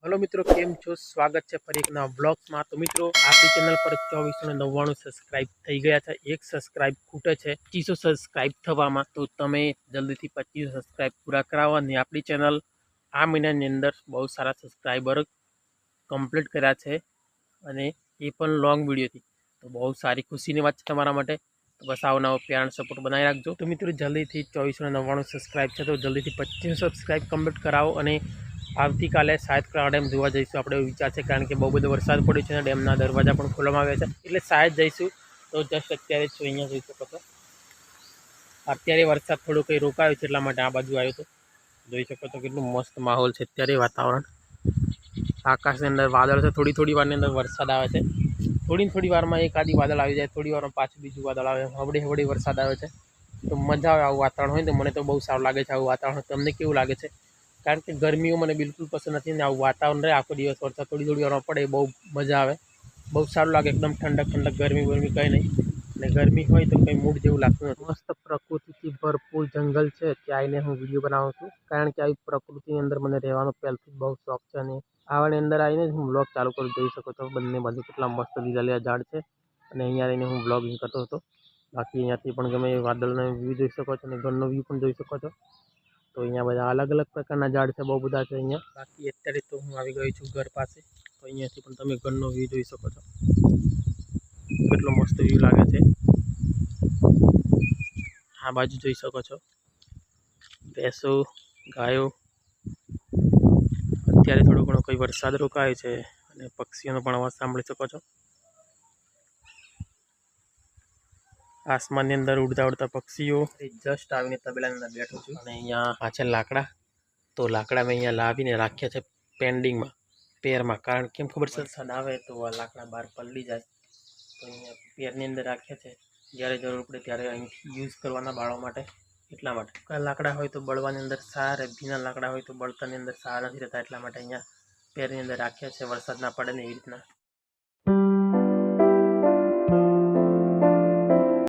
Hello मित्रों, केम छो? स्वागत है फरी एक नवा ब्लॉग्स में। तो मित्रों, आपकी चैनल पर 2499 सब्सक्राइब थई गया है। एक सब्सक्राइब खूटे है 2500 सब्सक्राइब थवामां। तो तमे जल्दी थी 2500 सब्सक्राइब पूरा करावो अने आपणी चैनल आ महीनानी अंदर बहुत सारा सब्सक्राइबर कम्प्लीट कर्या छे अने ए पण लॉन्ग विडियो थी। तो बहुत सारी खुशीनी वात छे तमारा माटे। तो बस आवो नवो प्यार अने सपोर्ट बनावी राखजो। तो मित्रों, जल्दी थी 2499 सब्सक्राइब है, तो जल्दी थी 2500 सब्सक्राइब कम्प्लीट करावो। अने આવતીકાલે સાયદકળા ડેમ જોવા જઈશું આપણે એવું વિચાર છે, કારણ કે બહુ બધો વરસાદ પડ્યો છે અને ડેમના દરવાજા પણ ખોલવામાં આવ્યા છે, એટલે સાયદ જઈશું। તો જસ્ટ અત્યારે જ છું અહીંયા, જોઈ શકો છો અત્યારે વરસાદ થોડો કંઈ રોકાયો છે એટલા માટે આ બાજુ આવ્યો હતો। જોઈ શકો છો કેટલું મસ્ત માહોલ છે અત્યારે વાતાવરણ। આકાશની અંદર વાદળ છે, થોડી થોડી વારની અંદર વરસાદ આવે છે, થોડી વારમાં એકાદી વાદળ આવી જાય, થોડી વારમાં પાછું બીજું વાદળ આવે, હવડે વરસાદ આવે છે। તો મજા આવે આવું વાતાવરણ હોય તો મને તો બહુ સારું લાગે છે આવું વાતાવરણ। તમને કેવું લાગે છે? कारण के गर्मी मैंने बिल्कुल पसंद नहीं ने वातावरण रहे आखो दिवस वरसाद थोड़ी वार पड़े बहुत मजा आए, बहुत सारू लगे, एकदम ठंडक गर्मी कहीं नहीं ने गर्मी हो तो कई मूड जेवुं लागतुं नथी। मस्त प्रकृति थी भरपूर जंगल है, त्यां आवीने हूँ विडियो बनावुं छुं, कारण के आ प्रकृति अंदर मने रहेवानो पहेलथी बहुत शौक है। अने आवानी अंदर आवीने हूँ ब्लॉग चालू करूं। जोई शको छो बंने बाजु केटला मस्त लीला झाड़ है अने अहींया रहीने हूँ ब्लॉगिंग करतो हतो। बाकी अहींयाथी पण गमे वादळनो व्यू जोई शको छो अने घरनो व्यू पण जोई शको छो। तो अँ बधा अलग अलग प्रकार झाड़ है, बहुत बधा है अँ। बाकी अत्यारे तो हूँ आई गई छूँ घर पास। तो अहींयाथी पण तमे घरनो व्यू जोई शको छो, केटलो मस्त व्यू लागे छे। आ बाजू जोई शको छो भैंसो गायो। अत्यारे थोड़ो घणो कोई वरसाद रोकायो छे अने पक्षीओनो पण अवाज सांभळी शको छो। आसमान अंदर उड़ता उड़ता पक्षीओ। जस्ट आवीने तबेला अंदर बैठो छुं अने अहींया आ छे लाकड़ा। तो लाकड़ा में अँ लावीने राख्या है पेन्डिंग में पेर में, कारण के खबर वरसाद आवे तो आ लाकड़ा बहार पलળી जाए। तो अँ पेरनी अंदर राख्या है, ज्यारे जरूर पड़े त्यारे अहीं यूज करवाना बाळवा माटे, એટલા માટે। सूका लाकड़ा होय तो बळवानी अंदर सारे, भीना लाकड़ा होय तो बळतानी अंदर सारा નથી રહેતા, એટલા માટે अहींया पेरनी अंदर राख्या है, वरसाद ना पड़े ने एवी रीतना।